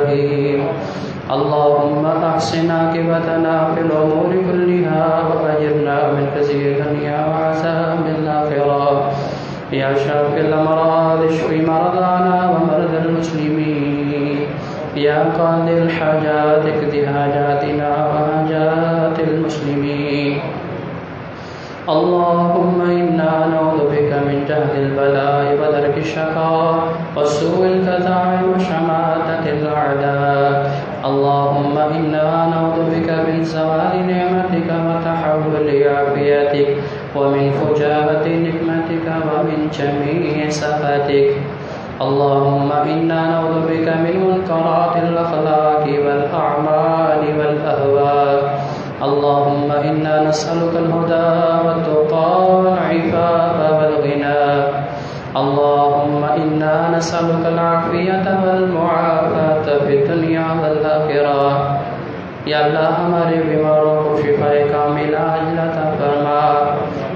رحيم. اللهم أحسن عاقبتنا في الأمور كلها وأجرنا من خزي الدنيا وعذاب الآخرة. يا شافي الأمراض اشف مرضانا ومرضى المسلمين. يا قاضي الحاجات اقض حاجاتنا وحاجات المسلمين. اللهم إنا نعوذ بك من جهد البلاء ودرك الشقاء وسوء القضاء وشماتة الأعداء. اللهم إنا نعوذ بك من زوال نعمتك وتحول عافيتك ومن فجاءة نقمتك ومن جميع سخطك. اللهم إنا نعوذ بك من منكرات الأخلاق والأعمال والأهواء. اللهم إنا نسألك الهدى والتقى والعفاف والغنى. اللهم إنا نسألك العافية والمعافاة في الدنيا والآخرة. یا اللہ ہمارے بیماروں کو شفا کامل عاجل عطا فرما.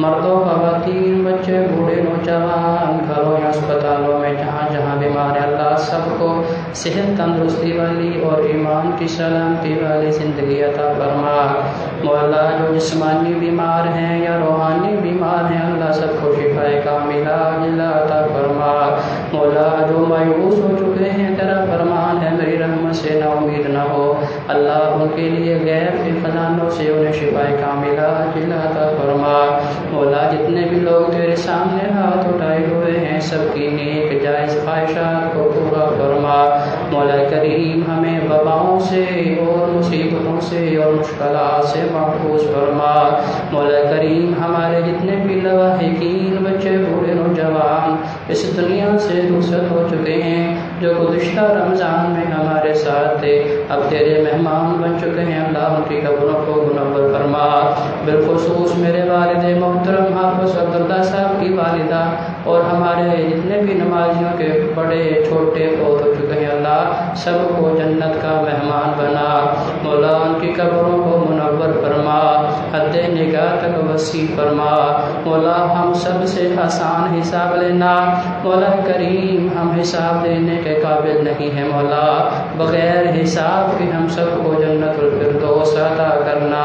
مردوں خواتین بچے بوڑھے نوجوان گھروں یا اسپتالوں میں جہاں جہاں بیمار ہیں اللہ سب کو صحت تندرستی والی اور ایمان کی سلامتی والی زندگی عطا فرما. مولا جو جسمانی بیمار ہیں یا روحانی بیمار ہیں اللہ سب کو شفا کامل عاجل عطا فرما. مولا جو مایوس ہو چکے ہیں تیرا فرمان ہے میری رحمت سے نا امید نہ ہو اللہ ان کے لیے غیب کے خزانوں سے انہیں شفا کاملہ عاجل عطا فرما. مولا جتنے بھی لوگ تیرے سامنے ہاتھ اٹھائے ہوئے ہیں سب کی نیک جائز خواہشات کو پورا فرما. مولا کریم ہمیں وباؤں سے اور مصیبتوں سے اور مشکلات سے محفوظ فرما. مولا کریم ہمارے جتنے بھی لواحقین بچے بوڑھے نوجوان اس دنیا سے رخصت ہو چکے ہیں جو گزشتہ رمضان میں ہمارے ساتھ تھے اب تیرے مہمان بن چکے ہیں اللہ ان کی قبروں کو منور فرما. بالخصوص میرے والد محترم حافظ عبداللہ صاحب کی والدہ اور ہمارے جتنے بھی نمازیوں کے بڑے چھوٹے فوت ہو چکے ہیں اللہ سب کو جنت کا مہمان بنا. مولا ان کی قبروں کو منور فرما حد نگاہ تک وسیع فرما. مولا ہم سب سے آسان حساب لینا. مولا کریم ہم حساب دینے کے قابل نہیں ہیں. مولا بغیر حساب کے ہم سب کو جنت الفردوس عطا کرنا.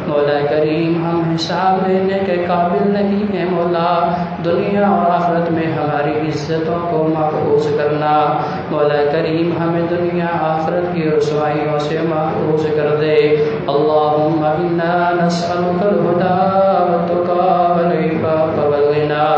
مولا کریم ہم حساب دینے کے قابل نہیں ہیں. مولا دنیا اور آخرت میں ہماری عزتوں کو محفوظ کرنا. مولا کریم ہمیں دنیا آخرت کی رسوائیوں سے محفوظ کر دے. اللہم انا نسألک الہدى والتقى والعفاف والغنى.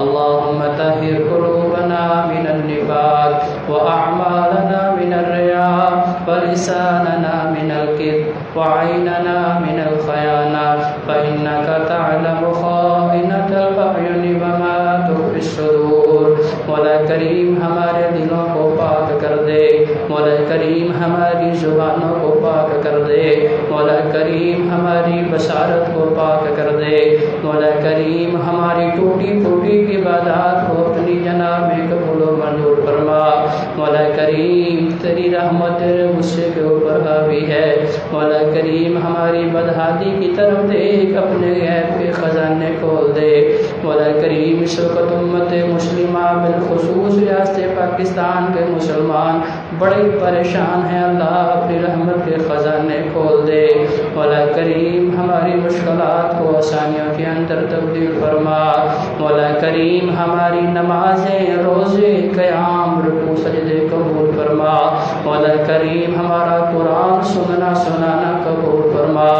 اللہم طہر قلوبنا من النفاق وأعمالنا من الرياء ولساننا من الكذب وعيننا من الخيانة فإنك تعلم خائنة الأعين وما تخفي الصدور. مولا کریم ہمارے دلوں کو پاک کر دے. مولا کریم ہماری زبانوں کو پاک کر دے. مولا کریم ہماری بصارت کو پاک کر دے. مولا کریم ہماری ٹوٹی پھوٹی عبادات کو اپنی جناب میں قبول و منظور فرما. مولا کریم تیری رحمت تیرے غصے کے اوپر حاوی ہے. مولا کریم ہماری بدحالی کی طرف دیکھ اپنے غیب کے خزانے کھول دے. مولا کریم اس وقت امت مسلمہ بالخصوص ریاست پاکستان کے مسلمان بڑے پریشان ہیں اللہ اپنی رحمت کے خزانے کھول دے. مولا کریم ہماری مشکلات کو آسانیوں کے اندر تبدیل فرما. مولا کریم ہماری نمازیں روزے قیام رکوع سجدے قبول فرما. مولا کریم ہمارا قرآن سننا سنانا قبول فرما.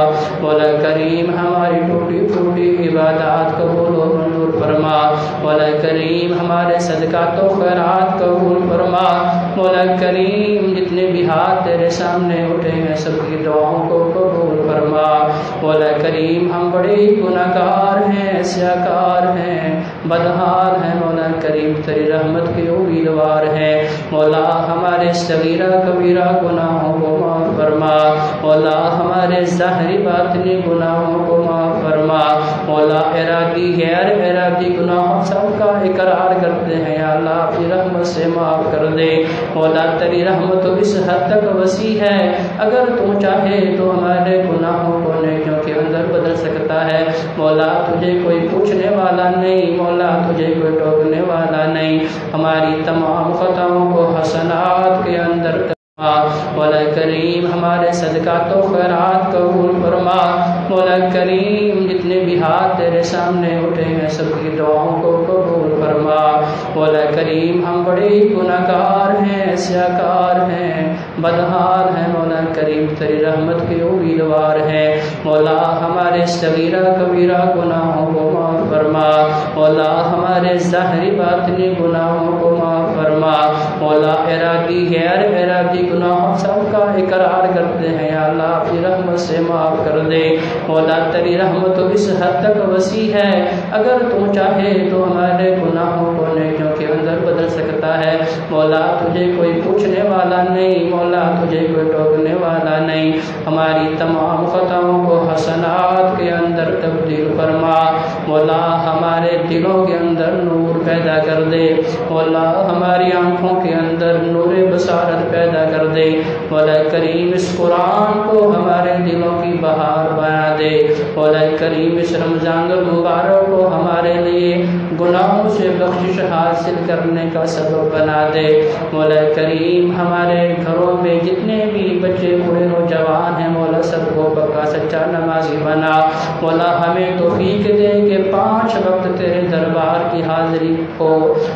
مولا کریم ہماری ٹوٹی پھوٹی عبادات قبول و منظور فرما. مولا کریم ہمارے صدقات و خیرات قبول فرما. مولا کریم جتنے بھی ہاتھ تیرے سامنے اٹھے ہیں سب کی دعاؤں کو قبول فرما. مولا کریم ہم بڑے گناہ گار ہیں سیاکار ہیں بدحال ہیں. مولا کریم تیری رحمت کے امیدوار ہیں. مولا ہمارے صغیرہ کبیرہ گناہوں کو معاف فرما. مولا ہمارے ظاہری باطنی گناہوں کو معاف فرما. مولا ارادی غیر ارادی گناہوں سب کا اقرار کرتے ہیں یا اللہ اپنی رحمت سے معاف کر دے. مولا تیری رحمت تو اس حد تک وسیع ہے اگر تو چاہے تو ہمارے گناہوں کو نیکیوں کے اندر بدل سکتا ہے. مولا تجھے کوئی پوچھنے والا نہیں. مولا تجھے کوئی ٹوکنے والا نہیں. ہماری تمام خطاؤں کو حسنات کے اندر فرما، مولا کریم ہمارے صدقات و خیرات قبول فرما، مولا کریم جتنے بھی ہاتھ تیرے سامنے اٹھے ہیں سب کی دعاؤں کو قبول فرما، مولا کریم ہم بڑے گناہگار ہیں، سیاکار ہیں، بدحال ہیں، مولا کریم تیری رحمت کے امیدوار ہیں، مولا ہمارے صغیرہ کبیرہ گناہوں کو معاف فرما، مولا ہمارے ظاہری باطنی گناہوں کو معاف فرما، مولا ارادی غیر ارادی گناہوں سب کا اقرار کرتے ہیں، یا اللہ اپنی رحمت سے معاف کر دے، مولا تیری رحمت اس حد تک وسیع ہے، اگر تو چاہے تو ہمارے گناہوں کو نیکیوں کے اندر بدل سکتا ہے، مولا تجھے کوئی پوچھنے والا نہیں، مولا تجھے کوئی ٹوکنے والا نہیں، ہماری تمام خطاؤں کو حسنات کے اندر تبدیل فرما، مولا ہمارے دلوں کے اندر نور پیدا کر دے، مولا ہماری آنکھوں کے اندر نور بصارت پیدا کر دے، مولا کریم اس قرآن کو ہمارے دلوں کی بہار بنا دے، مولا کریم اس رمضان المبارک کو ہمارے لیے گناہوں سے بخشش حاصل کرنے کا سبب بنا دے، مولا کریم ہمارے گھروں میں جتنے بھی بچے بوڑھے نوجوان ہیں مولا سب کو پکا سچا نمازی بنا، مولا ہمیں توفیق دے کہ 5 وقت تیرے دربار کی حاضری ہو،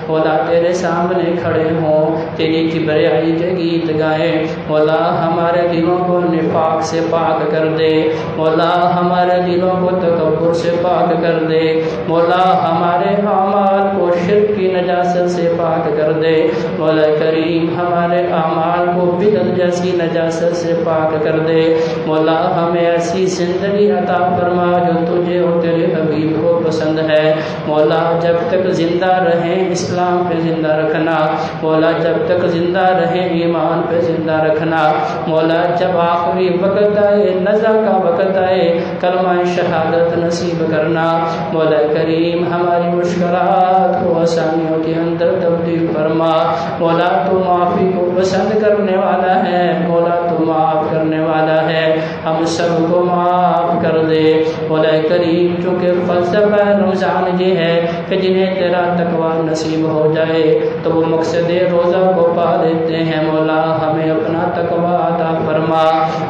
مولا تیرے سامنے کھڑے ہوں، تیری کبریائی کے گیت گائیں، مولا ہمارے دلوں کو نفاق سے پاک کر دے، مولا ہمارے دلوں کو تکبر سے پاک کر دے، مولا ہمارے اعمال کو شرک کی نجاست سے پاک کر دے، مولا کریم ہمارے اعمال کو بدعت جیسی نجاست سے پاک کر دے، مولا ہمیں ایسی زندگی عطا فرما جو تجھے اور تیرے حبیب کو پسند ہے، مولا جب تک زندہ رہیں اسلام پہ زندہ رکھنا، مولا جب تک زندہ رہیں ایمان پہ زندہ رکھنا، مولا جب آخری وقت آئے نزع کا وقت آئے کلمہ شہادت نصیب کرنا، مولا کریم ہماری مشکلات کو آسانیوں کے اندر تبدیل فرما، مولا تو معافی کو پسند کرنے والا ہے، مولا تو معاف کرنے والا ہے، ہم سب کو معاف کر دے، مولا کریم چونکہ فلسفہ رمضان یہ ہے کہ جنہیں تیرا تقوی نصیب ہو جائے تو وہ مقصد روزہ کو پا لیتے ہیں، مولا ہمیں اپنا تقوی عطا فرما،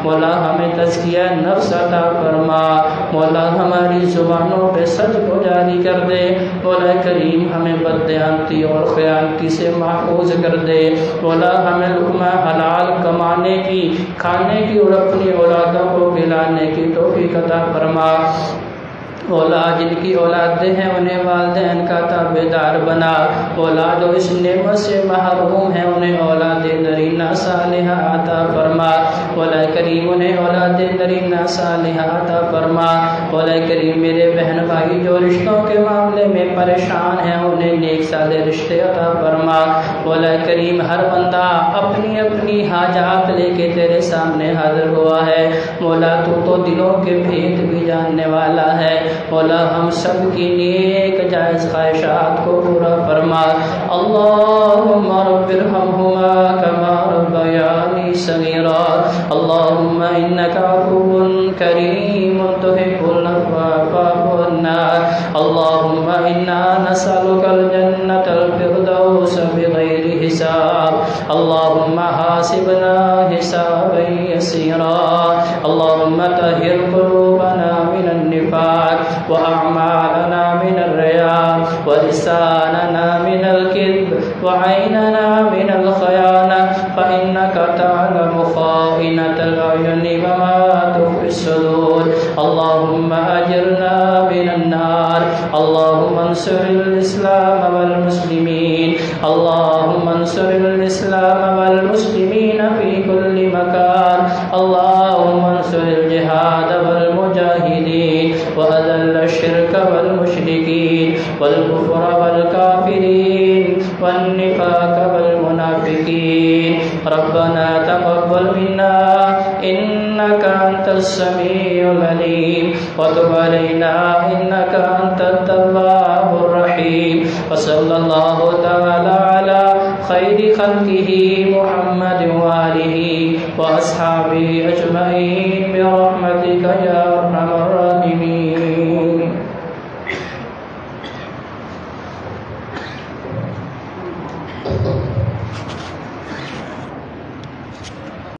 مولا ہمیں تزکیہ نفس عطا فرما، مولا ہماری زبانوں پہ سچ کو جاری کر دے، مولا کریم ہمیں بددیانتی اور خیانتی سے محفوظ کر دے، مولا ہمیں لقمہ حلال کمانے کی، کھانے کی اور اپنی اولادوں کو کھلانے کی توفیق عطا فرما، مولا جن کی اولادیں ہیں انہیں والدین کا تابعدار بنا، مولا جو اس نعمت سے محروم ہیں انہیں اولاد نرینہ صالحہ عطا فرما، مولا کریم انہیں اولاد نرینہ صالحہ عطا فرما، مولا کریم میرے بہن بھائی جو رشتوں کے معاملے میں پریشان ہیں انہیں نیک صالح رشتے عطا فرما، مولا کریم ہر بندہ اپنی اپنی حاجات لے کے تیرے سامنے حاضر ہوا ہے، مولا تو دلوں کے بھید بھی جاننے والا ہے، مولا ہم سب کی نیک جائز خواہشات کو پورا فرما، اللہم رب ارحمہما کما ربیانی صغیرا، اللہم انکا عفو کریم تحب العفو فاعف عنا، اللہم انا نسألک الجنة الفردوس بغیر حساب، اللہم حاسبنا حسابا یسیرا، اللہم طہر قلوبنا من النفاق وأعمالنا من الرياء ولساننا من الكذب وعيننا من الخيانة فإنك تعلم خائنة الأعين وما تخفي الصدور، اللهم أجرنا من النار، اللهم انصر الإسلام والمسلمين، اللهم انصر الإسلام والمسلمين في كل مكان، اللهم انصر الجهاد والمجاهدين وأذل الشرك والمشركين والكفر والكافرين والنفاق والمنافقين، ربنا تقبل منا إنك أنت السميع العليم وتب علينا إنك أنت التواب الرحيم، وصلى الله تعالى على خير خلقه محمد وآله وأصحابه أجمعين برحمتك يا